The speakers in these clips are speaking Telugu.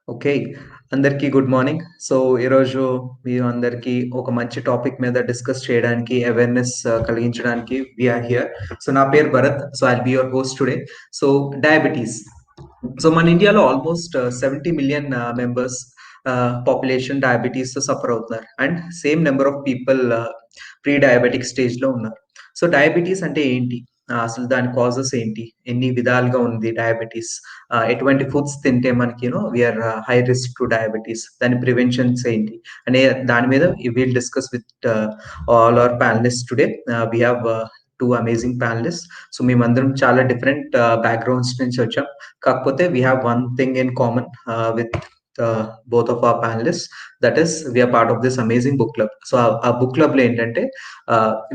ఓకే. అందరికీ గుడ్ మార్నింగ్. సో, ఈరోజు మీ అందరికీ ఒక మంచి టాపిక్ మీద డిస్కస్ చేయడానికి, అవేర్‌నెస్ కలిగించడానికి వి ఆర్ హియర్. సో, నా పేరు Bharat. So, I'll be your host today. So, diabetes. So, మన ఇండియాలో ఆల్మోస్ట్ 70 మిలియన్ మెంబర్స్ పాపులేషన్ డయాబెటీస్‌తో సఫర్ అవుతున్నారు. And same number of people pre diabetic స్టేజ్‌లో ఉన్నారు. సో, డయాబెటీస్ అంటే ఏంటి? అసలు దాని కాజెస్ ఏంటి? ఎన్ని విధాలుగా ఉంది డయాబెటీస్? ఎటువంటి ఫుడ్స్ తింటే మనకి we are high risk to diabetes, దాని ప్రివెన్షన్స్ ఏంటి అనే దాని మీద we'll discuss with all our panelist today. We have two amazing panelist. So మేమందరం చాలా డిఫరెంట్ బ్యాక్గ్రౌండ్స్ నుంచి వచ్చాం. కాకపోతే we have one thing in common with both of our panelists, that is we are part of this amazing book club. So our book club lo entante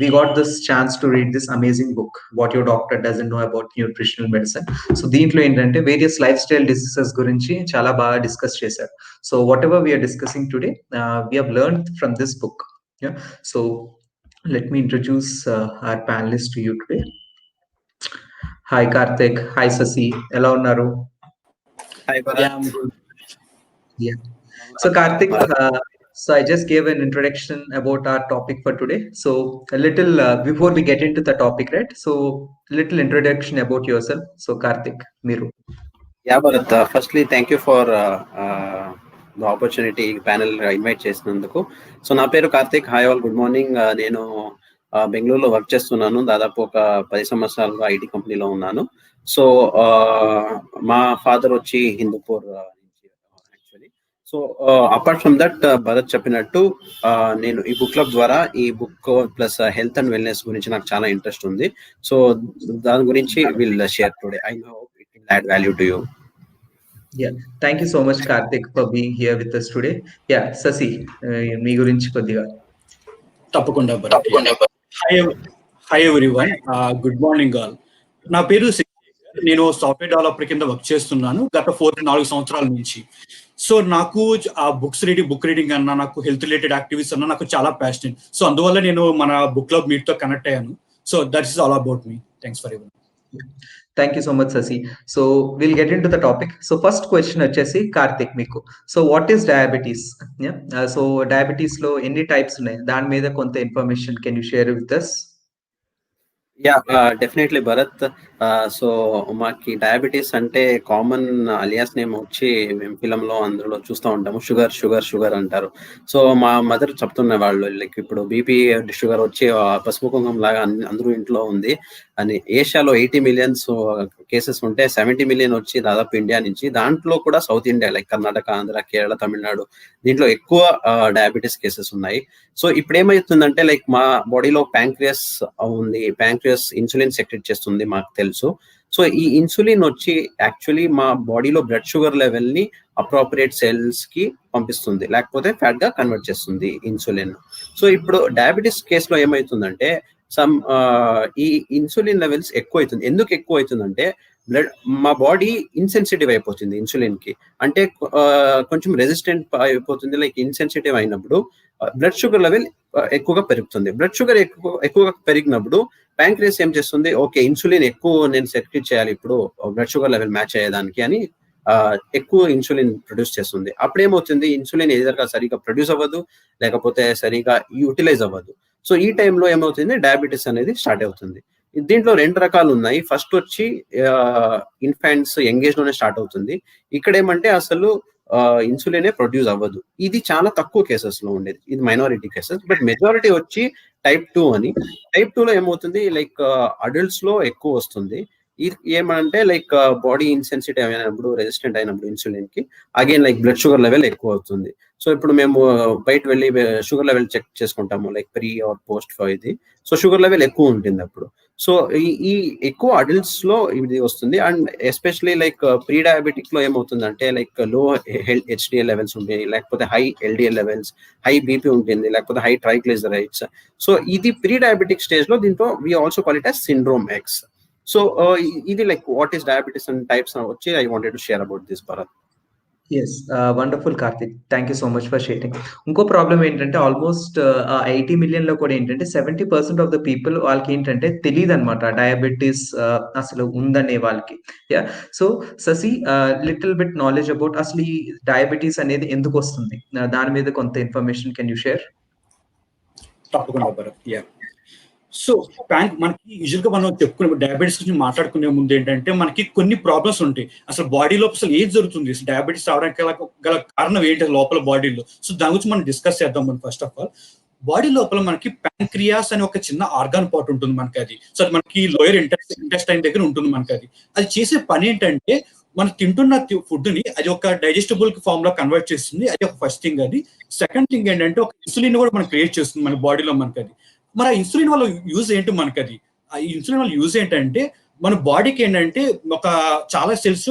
we got this chance to read this amazing book, What Your Doctor Doesn't Know About Nutritional Medicine. So దీంట్లో ఏంటంటే వేరియస్ లైఫ్ స్టైల్ డిసీజెస్ గురించి చాలా బాగా డిస్కస్ చేశారు. So whatever we are discussing today we have learn from this book. So let me introduce our panelists to you today. Hi Karthik, hi Sasi, ఎలా ఉన్నారు? Hi Bharat. Yeah. So Karthik, so I just gave an introduction about our topic for today. So a little before we get into the topic, right? So little introduction about yourself. So Karthik, Miru. Yeah, Bharat. Firstly, thank you for the opportunity panel invite చేసినందుకు. సో నా పేరు Karthik. Hi all, good morning. నేను బెంగళూరులో వర్క్ చేస్తున్నాను. దాదాపు ఒక 10 సంవత్సరాలుగా ఐటీ కంపెనీలో ఉన్నాను. సో మా ఫాదర్ వచ్చి హిందూపూర్ నుంచి actually. So apart from that Bharat చెప్పినట్టు నేను ఈ బుక్ క్లబ్ ద్వారా ఈ book plus health and wellness గురించి నాకు చాలా ఇంట్రెస్ట్ ఉంది. సో దాని గురించి will share today. I hope it will add value to you. Yeah, thank you so much Karthik for being here with us today. Yeah, Sasi, మీ గురించి కొద్దిగా. తప్పకుండా Bharat. Hi everyone, good morning all. నా పేరు శేఖర్. నేను సాఫ్ట్వేర్ డెవలపర్ కింద వర్క్ చేస్తున్నాను గత 4 సంవత్సరాల నుంచి. సో నాకు ఆ బుక్ రీడింగ్ అన్నా, నాకు హెల్త్ రిలేటెడ్ యాక్టివిటీస్ అన్నా నాకు చాలా ప్యాషనేట్. సో అందువల్ల నేను మన బుక్ క్లబ్ మీట్తో కనెక్ట్ అయ్యాను. So that is all about me. Thanks for every. Thank you so much, Sasi. So we'll get into the topic. So first question వచ్చేసి కార్తిక్ మీకు. So what is diabetes? Yeah. So diabetes లో ఎన్ని టైప్స్ ఉన్నాయి? దాని మీద కొంత information can you share with us? Yeah, definitely Bharat. So మాకి డయాబెటీస్ అంటే కామన్ అలియాస్ నేమ్ వచ్చి మేము ఫిలంలో అందులో చూస్తూ ఉంటాము, షుగర్ షుగర్ షుగర్ అంటారు. సో మా మదర్ చెప్తున్న వాళ్ళు లైక్ ఇప్పుడు బీపీ షుగర్ వచ్చి పసుపు కుంకుమ లాగా అందరూ ఇంట్లో ఉంది అని. ఏషియాలో 80 మిలియన్స్ కేసెస్ ఉంటే 70 మిలియన్ వచ్చి దాదాపు ఇండియా నుంచి, దాంట్లో కూడా south India like Karnataka, Andhra, Kerala, Tamil Nadu, దీంట్లో ఎక్కువ డయాబెటీస్ కేసెస్ ఉన్నాయి. సో ఇప్పుడు ఏమవుతుందంటే లైక్ మా బాడీలో ప్యాంక్రియాస్ ఉంది, ప్యాంక్రియాస్ ఇన్సులిన్ సెక్రెట్ చేస్తుంది మాకు తెలుసు. సో ఈ ఇన్సులిన్ వచ్చి యాక్చువల్లీ మా బాడీలో బ్లడ్ షుగర్ లెవెల్ ని అప్రోప్రియేట్ సెల్స్ కి పంపిస్తుంది, లేకపోతే ఫ్యాట్ గా కన్వర్ట్ చేస్తుంది ఇన్సులిన్. సో ఇప్పుడు డయాబెటీస్ కేసులో ఏమవుతుందంటే ఈ ఇన్సులిన్ లెవెల్స్ ఎక్కువ అవుతుంది. ఎందుకు ఎక్కువ అవుతుందంటే మా బాడీ ఇన్సెన్సిటివ్ అయిపోతుంది ఇన్సులిన్ కి, అంటే కొంచెం రెసిస్టెంట్ అయిపోతుంది. లైక్ ఇన్సెన్సిటివ్ అయినప్పుడు బ్లడ్ షుగర్ లెవెల్ ఎక్కువగా పెరుగుతుంది. బ్లడ్ షుగర్ ఎక్కువగా పెరిగినప్పుడు ప్యాంక్రియాస్ ఏం చేస్తుంది, ఓకే ఇన్సులిన్ ఎక్కువ నేను సెక్రెట్ చేయాలి ఇప్పుడు బ్లడ్ షుగర్ లెవెల్ మ్యాచ్ అయ్యేదానికి అని ఎక్కువ ఇన్సులిన్ ప్రొడ్యూస్ చేస్తుంది. అప్పుడేమవుతుంది, ఇన్సులిన్ ఏదైనా సరిగా ప్రొడ్యూస్ అవ్వదు, లేకపోతే సరిగా యూటిలైజ్ అవ్వదు. సో ఈ టైంలో ఏమవుతుంది, డయాబెటీస్ అనేది స్టార్ట్ అవుతుంది. దీంట్లో 2 రకాలు ఉన్నాయి. ఫస్ట్ వచ్చి ఇన్ఫాంట్స్ యంగేజ్ లోనే స్టార్ట్ అవుతుంది. ఇక్కడ ఏమంటే అసలు ఇన్సులినే ప్రొడ్యూస్ అవ్వదు. ఇది చాలా తక్కువ కేసెస్ లో ఉండేది, ఇది మైనారిటీ కేసెస్. బట్ మెజారిటీ వచ్చి టైప్ 2 అని. టైప్ 2 లో ఏమవుతుంది, లైక్ అడల్ట్స్ లో ఎక్కువ వస్తుంది. ఇది ఏమంటే లైక్ బాడీ ఇన్సెన్సిటివ్ అయినప్పుడు, రెసిస్టెంట్ అయినప్పుడు ఇన్సులిన్ కి again like blood sugar level ఎక్కువ అవుతుంది. సో ఇప్పుడు మేము బయట వెళ్ళి షుగర్ లెవెల్ చెక్ చేసుకుంటాము, like pre or post for ఇది. సో షుగర్ లెవెల్ ఎక్కువ ఉంటుంది అప్పుడు. సో ఈ ఎక్కువ అడల్ట్స్ లో ఇది వస్తుంది. And especially like pre diabetic లో ఏమవుతుందంటే లైక్ లో హెచ్డిఎల్ లెవెల్స్ ఉంటాయి, లేకపోతే high LDL levels, high BP ఉంటుంది, లేకపోతే హై ట్రైగ్లిజరైడ్స్. సో ఇది ప్రీ డయాబెటిక్ స్టేజ్ లో, దీంట్లో we also call it as syndrome X. So ఇది like what is diabetes and types వచ్చి I wanted to share about this, Bharat. Yes wonderful Karthik, thank you so much for sharing. ఇంకో ప్రాబ్లం ఏంటంటే ఆల్మోస్ట్ 80 మిలియన్ లో కూడా ఏంటంటే 70% ఆఫ్ ద పీపుల్ వాళ్ళకి ఏంటంటే తెలియదు అనమాట డయాబెటీస్ అసలు ఉందనే వాళ్ళకి. యా, సో ససి లిటిల్ బిట్ నాలెడ్జ్ అబౌట్ అసలు ఈ డయాబెటీస్ అనేది ఎందుకు వస్తుంది, దాని మీద కొంత ఇన్ఫర్మేషన్ కెన్ యూ షేర్? తప్పకుండా భరత్. యా, సో మనకి యూజువల్ గా మనం చెప్పుకునే డయాబెటీస్ గురించి మాట్లాడుకునే ముందు ఏంటంటే మనకి కొన్ని ప్రాబ్లమ్స్ ఉంటాయి. అసలు బాడీలో అసలు ఏం జరుగుతుంది, డయాబెటీస్ రావడానికి గల కారణం ఏంటి లోపల బాడీలో. సో దాని గురించి మనం డిస్కస్ చేద్దాం. మనం ఫస్ట్ ఆఫ్ ఆల్ బాడీ లోపల మనకి ప్యాంక్రియాస్ అనే ఒక చిన్న ఆర్గాన్ పార్ట్ ఉంటుంది మనకి. అది సో అది మనకి లోయర్ ఇంటెస్టైన్ దగ్గర ఉంటుంది మనకి. అది చేసే పని ఏంటంటే మనం తింటున్న ఫుడ్ ని అది ఒక డైజెస్టబుల్ ఫామ్ లో కన్వర్ట్ చేస్తుంది. అది ఒక ఫస్ట్ థింగ్. అది సెకండ్ థింగ్ ఏంటంటే ఒక ఇన్సులిన్ కూడా మనం క్రియేట్ చేస్తుంది మన బాడీలో మనకి. అది మరి ఆ ఇన్సులిన్ వల్ల యూజ్ ఏంటి మనకి? అది ఆ ఇన్సులిన్ వల్ల యూజ్ ఏంటంటే మన బాడీకి ఏంటంటే ఒక చాలా సెల్స్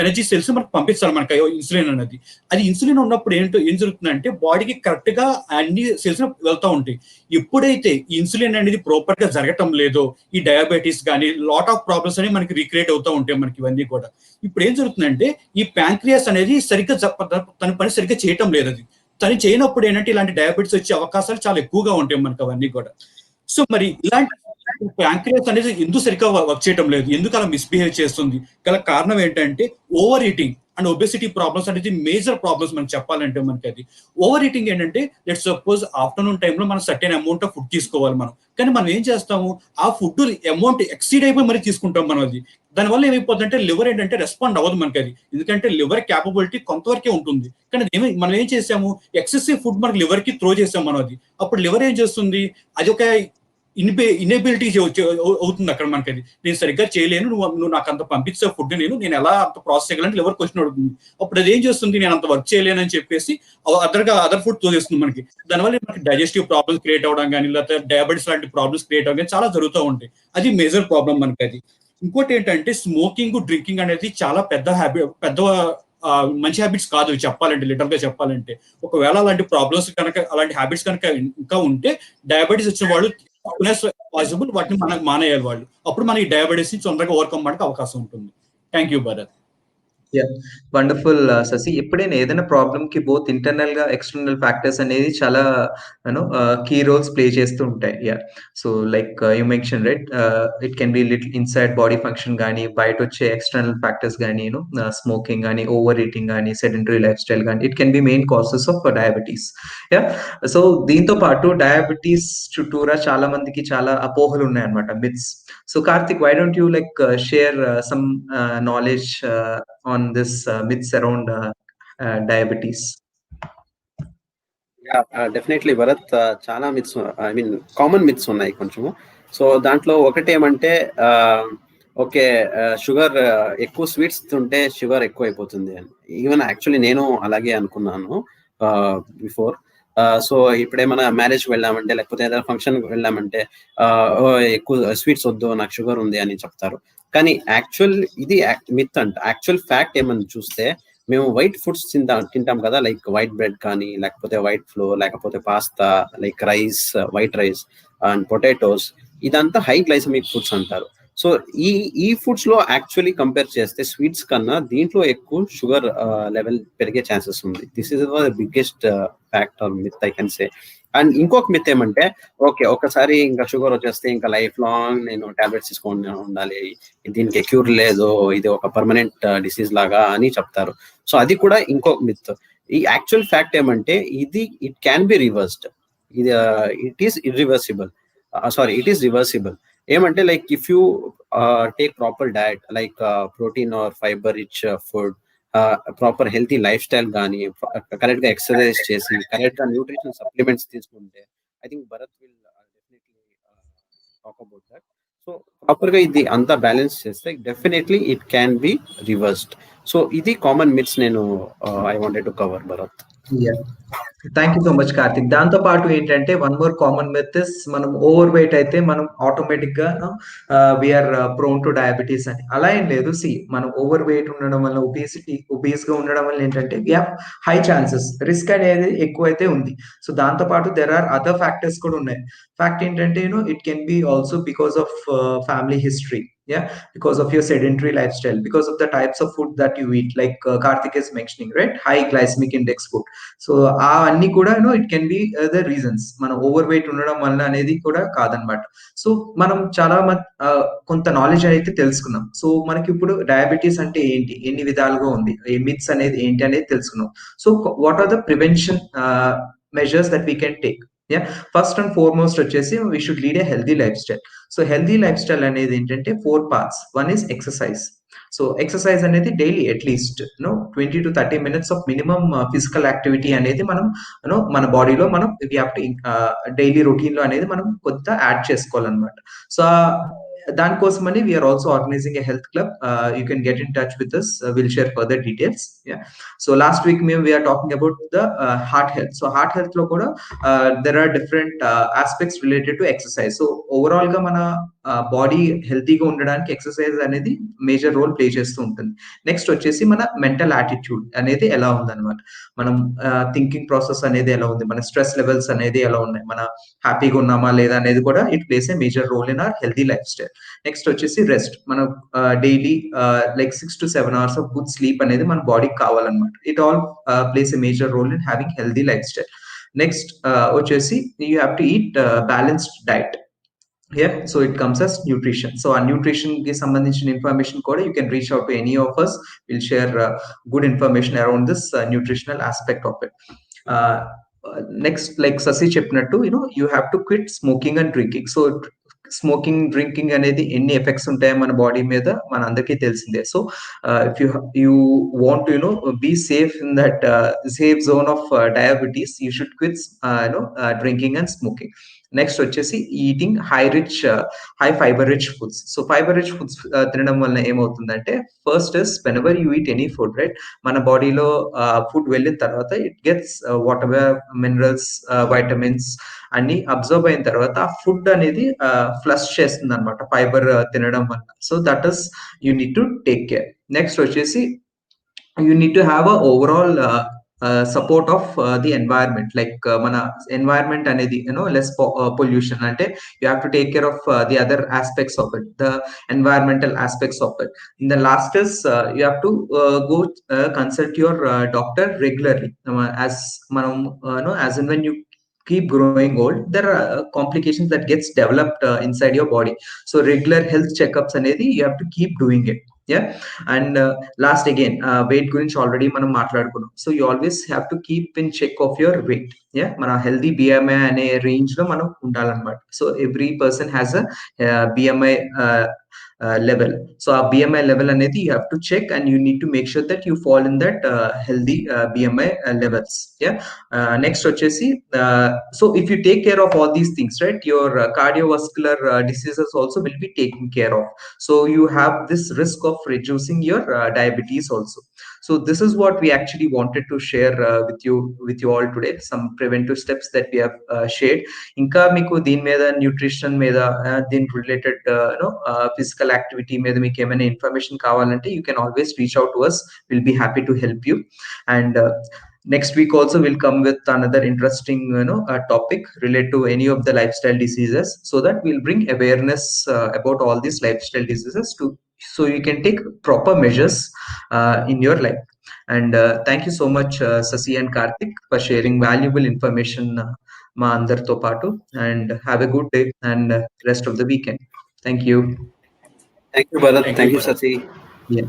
ఎనర్జీ సెల్స్ మనకు పంపించాలి మనకి ఇన్సులిన్ అనేది. అది ఇన్సులిన్ ఉన్నప్పుడు ఏం జరుగుతుందంటే బాడీకి కరెక్ట్ గా అన్ని సెల్స్ వెళ్తూ ఉంటాయి. ఎప్పుడైతే ఈ ఇన్సులిన్ అనేది ప్రాపర్ గా జరగటం లేదో ఈ డయాబెటీస్ కానీ లాట్ ఆఫ్ ప్రాబ్లమ్స్ అనేవి మనకి రీక్రియేట్ అవుతూ ఉంటాయి మనకి ఇవన్నీ కూడా. ఇప్పుడు ఏం జరుగుతుందంటే ఈ ప్యాంక్రియాస్ అనేది సరిగ్గా తన పని సరిగ్గా చేయటం లేదు. అది తను చేయనప్పుడు ఏంటంటే ఇలాంటి డయాబెటీస్ వచ్చే అవకాశాలు చాలా ఎక్కువగా ఉంటాయి మనకి అవన్నీ కూడా. సో మరి ఇలాంటి ప్యాంక్రియాస్ అనేది ఎందుకు సరిగ్గా వర్క్ చేయడం లేదు, ఎందుకు అలా మిస్బిహేవ్ చేస్తుంది, గల కారణం ఏంటంటే over eating and obesity problems అనేది మేజర్ ప్రాబ్లమ్స్ మనం చెప్పాలంటే మనకి. అది ఓవర్ ఈటింగ్ ఏంటంటే లెట్స్ సపోజ్ ఆఫ్టర్నూన్ టైంలో మనం సర్టెన్ అమౌంట్ ఆఫ్ ఫుడ్ తీసుకోవాలి మనం, కానీ మనం ఏం చేస్తాము ఆ ఫుడ్ అమౌంట్ ఎక్సీడ్ అయిపోయి మరి తీసుకుంటాం మనం. అది దానివల్ల ఏమైపోతుందంటే లివర్ ఏంటంటే రెస్పాండ్ అవ్వదు మనకి. అది ఎందుకంటే లివర్ క్యాపబిలిటీ కొంతవరకే ఉంటుంది, కానీ మనం ఏం చేసాము ఎక్సెసివ్ ఫుడ్ మనకి లివర్ కి త్రో చేసాం మనం. అది అప్పుడు లివర్ ఏం చేస్తుంది, అది ఒక ఇన్ఎబిలిటీ అవుతుంది అక్కడ మనకి. అది నేను సరిగ్గా చేయలేను, నువ్వు నాకు అంత పంపించే ఫుడ్ నేను ఎలా అంత ప్రాసెస్ చేయగలంటే లివర్ క్వశ్చన్ అడుగుతుంది. అప్పుడు అది ఏం చేస్తుంది, నేను అంత వర్క్ చేయలేను అని చెప్పేసి అదర్ ఫుడ్ తోసేస్తుంది మనకి. దానివల్ల మనకి డైజెస్టివ్ ప్రాబ్లమ్స్ క్రియేట్ అవ్వడం కానీ లేకపోతే డయాబెటీస్ లాంటి ప్రాబ్లమ్స్ క్రియేట్ అవ్వడం కానీ చాలా జరుగుతూ ఉంటాయి. అది మేజర్ ప్రాబ్లం మనకి. అది ఇంకోటి ఏంటంటే స్మోకింగ్ డ్రింకింగ్ అనేది చాలా పెద్ద మంచి హ్యాబిట్స్ కాదు చెప్పాలంటే, లిటరల్ గా చెప్పాలంటే. ఒకవేళ అలాంటి ప్రాబ్లమ్స్ కనుక అలాంటి హ్యాబిట్స్ కనుక ఇంకా ఉంటే డయాబెటీస్ వచ్చిన వాళ్ళు పాసిబుల్ వాటిని మనకు మానేయాలి వాళ్ళు. అప్పుడు మనకి డయాబెటీస్ ని తొందరగా ఓవర్కమ్ చేయడానికి అవకాశం ఉంటుంది. Thank you Bharat. Yeah, wonderful Shashi. ఎప్పుడైనా ఏదైనా ప్రాబ్లమ్ కి బోత్ ఇంటర్నల్ గా ఎక్స్టర్నల్ ఫ్యాక్టర్స్ అనేది చాలా కీ రోల్స్ ప్లే చేస్తూ ఉంటాయి. Yeah, so like you mention right, it can be little inside body function కానీ బయట వచ్చే ఎక్స్టర్నల్ ఫ్యాక్టర్స్ కానీ స్మోకింగ్ కానీ ఓవర్ ఈటింగ్ కానీ సెడెంటరీ లైఫ్ స్టైల్ కానీ it can be main causes of diabetes. Yeah, so దీంతో పాటు డయాబెటీస్ చుట్టూరా చాలా మందికి చాలా అపోహలు ఉన్నాయన్నమాట, myths. So Karthik, why don't you share some knowledge on this myths around diabetes? Definitely Bharat, చాలా myths, I mean common myths ఉన్నాయి కొంచెము. సో దాంట్లో ఒకటి ఏమంటే ఓకే షుగర్ ఎక్కువ స్వీట్స్ తింటే షుగర్ ఎక్కువ అయిపోతుంది అని. ఈవెన్ యాక్చువల్లీ నేను అలాగే అనుకున్నాను బిఫోర్. సో ఇప్పుడేమైనా మ్యారేజ్కి వెళ్ళామంటే లేకపోతే ఏదైనా ఫంక్షన్కి వెళ్ళామంటే ఎక్కువ స్వీట్స్ వద్దు నాకు షుగర్ ఉంది అని చెప్తారు. కానీ యాక్చువల్ ఇది మిత్ అంట. యాక్చువల్ ఫ్యాక్ట్ ఏమని చూస్తే మేము వైట్ ఫుడ్స్ తింటాం కదా, లైక్ వైట్ బ్రెడ్ కానీ లేకపోతే వైట్ ఫ్లోర్ లేకపోతే pasta like rice, white rice and potatoes, ఇదంతా హై గ్లైసమిక్ ఫుడ్స్ అంటారు. సో ఈ ఫుడ్స్ లో యాక్చువల్లీ కంపేర్ చేస్తే స్వీట్స్ కన్నా దీంట్లో ఎక్కువ షుగర్ లెవెల్ పెరిగే ఛాన్సెస్ ఉంది. This is the biggest fact are myth I can say. And ఇంకొక మిత్ ఏమంటే ఓకే ఒకసారి ఇంకా షుగర్ వచ్చేస్తే ఇంకా లైఫ్ లాంగ్ నేను టాబ్లెట్స్ తీసుకొని ఉండాలి, దీనికి క్యూర్ లేదు, ఇది ఒక పర్మనెంట్ డిసీజ్ లాగా అని చెప్తారు. సో అది కూడా ఇంకొక మిత్. ఈ యాక్చువల్ ఫ్యాక్ట్ ఏమంటే ఇట్ క్యాన్ బి రివర్స్డ్. ఇది ఇట్ ఈస్ రివర్సిబుల్. ఏమంటే like if you take proper diet like protein or fibre rich food, proper healthy lifestyle కానీ కరెక్ట్ గా ఎక్సర్సైజ్ చేసి కరెక్ట్ గా న్యూట్రిషన్ సప్లిమెంట్స్ తీసుకుంటే I think Bharat will definitely talk about that. So proper గా ఇది అంతా బ్యాలెన్స్ చేస్తే definitely it can be reversed. So ఇది కామన్ మిత్స్ నేను I wanted to cover Bharat. Thank you so much Karthik. దాంతో పాటు ఏంటంటే one more common myth is మనం ఓవర్ వెయిట్ అయితే మనం ఆటోమేటిక్ గా వీఆర్ ప్రోన్ టు డయాబెటీస్ అని. అలా ఏం లేదు. మనం ఓవర్ వెయిట్ ఉండడం వల్ల ఒబీస్ గా ఉండడం వల్ల ఏంటంటే we have high chances, risk అనేది ఎక్కువైతే ఉంది. సో దాంతో పాటు దెర్ ఆర్ అదర్ ఫ్యాక్టర్స్ కూడా ఉన్నాయి. ఫ్యాక్ట్ ఏంటంటే it can be also because of family history. Yeah, because of your sedentary lifestyle, because of the types of food that you eat, like Karthik is mentioning, right? High glycemic index food. So అవన్నీ కూడా it can be the reasons. మనం ఓవర్ వెయిట్ ఉండడం వల్ల అనేది కూడా కాదనమాట. సో మనం చాలా కొంత నాలెడ్జ్ అయితే తెలుసుకున్నాం. సో మనకి ఇప్పుడు డయాబెటీస్ అంటే ఏంటి, ఎన్ని విధాలుగా ఉంది, మిత్స్ అనేది ఏంటి అనేది తెలుసుకున్నాం. So what are the prevention measures that we can take? First and foremost వచ్చేసి we should lead a healthy lifestyle. So healthy lifestyle అనేది ఏంటంటే 4 parts. One is exercise. So exercise అనేది daily at least 20 to 30 minutes of minimum physical activity అనేది మనం మన బాడీలో మనం డైలీ రొటీన్ లో అనేది మనం కొంత యాడ్ చేసుకోవాలన్నమాట. సో దానికోసమని we are also organizing a health club. You can get in touch with us. We'll share further details. Yeah. So last week we are talking about the heart health. So heart health lo kuda there are different aspects related to exercise. So overall ga mana body హెల్తీగా ఉండడానికి ఎక్సర్సైజ్ అనేది మేజర్ రోల్ ప్లే చేస్తూ ఉంటుంది. నెక్స్ట్ వచ్చేసి మన మెంటల్ యాటిట్యూడ్ అనేది ఎలా ఉందన్నమాట. మనం థింకింగ్ ప్రాసెస్ అనేది ఎలా ఉంది, మన స్ట్రెస్ లెవెల్స్ అనేది ఎలా ఉన్నాయి, మన హ్యాపీగా ఉన్నామా లేదా అనేది కూడా it plays a major role in our healthy lifestyle. Next వచ్చేసి రెస్ట్. మనం daily like 6 to 7 hours of good sleep అనేది మన బాడీకి కావాలన్నమాట. It all plays a major role in having healthy lifestyle. Next వచ్చేసి you have to eat balanced diet. Yeah, so it comes as nutrition. So our nutrition ki sambandhinchina information kuda you can reach out to any of us. We'll share good information around this nutritional aspect of it. Next, like Sasi cheppinattu, you have to quit smoking and drinking. So smoking, drinking అనేది ఎన్ని ఎఫెక్ట్స్ ఉంటాయో మన బాడీ మీద మన అందరికీ తెలిసిందే. So if you want to be safe in that safe zone of diabetes, you should quit drinking and smoking. Next వచ్చేసి eating high fibre rich foods. So fibre rich foods తినడం వల్ల ఏమవుతుందంటే, first is whenever you eat any food, right, మన బాడీలో ఫుడ్ వెళ్ళిన తర్వాత it gets whatever minerals, vitamins అన్ని అబ్జర్వ్ అయిన తర్వాత ఆ ఫుడ్ అనేది ఫ్లష్ చేస్తుంది అనమాట ఫైబర్ తినడం వల్ల. So that is you need to take care. Next వచ్చేసి you need to have a overall support of the environment. Like మన ఎన్వైరన్మెంట్ అనేది లెస్ పొల్యూషన్, అంటే you have to take care of the other aspects of it, the environmental aspects of it. In the last is you have to go consult your doctor regularly. As మనం as in when you keep growing old, there are complications that gets developed inside your body. So regular health checkups anedi you have to keep doing it. Yeah. And last again, weight gurinchi already manam maatladukunnam. So you always have to keep in check of your weight. Yeah, mana healthy BMI ane range lo manam undalanamata. So every person has a BMI level. So our BMI level anedi you have to check, and you need to make sure that you fall in that healthy BMI levels. Yeah. Next వచ్చేసి so if you take care of all these things, right, your cardiovascular diseases also will be taken care of. So you have this risk of reducing your diabetes also. So this is what we actually wanted to share with you all today, some preventive steps that we have shared. ఇంకా మీకు దీని మీద, న్యూట్రిషన్ మీద, దీని రిలేటెడ్ ఫిజికల్ యాక్టివిటీ మీద మీకు ఏమైనా ఇన్ఫర్మేషన్ కావాలంటే you can always reach out to us. We'll be happy to help you. And next week also we'll come with another interesting topic related to any of the lifestyle diseases, so that we'll bring awareness about all these lifestyle diseases so you can take proper measures in your life. And thank you so much Sasi and Karthik for sharing valuable information మా అందరితో పాటు. And have a good day and rest of the weekend. Thank you. Thank you, Bharat. Thank you, Sasi. Yeah.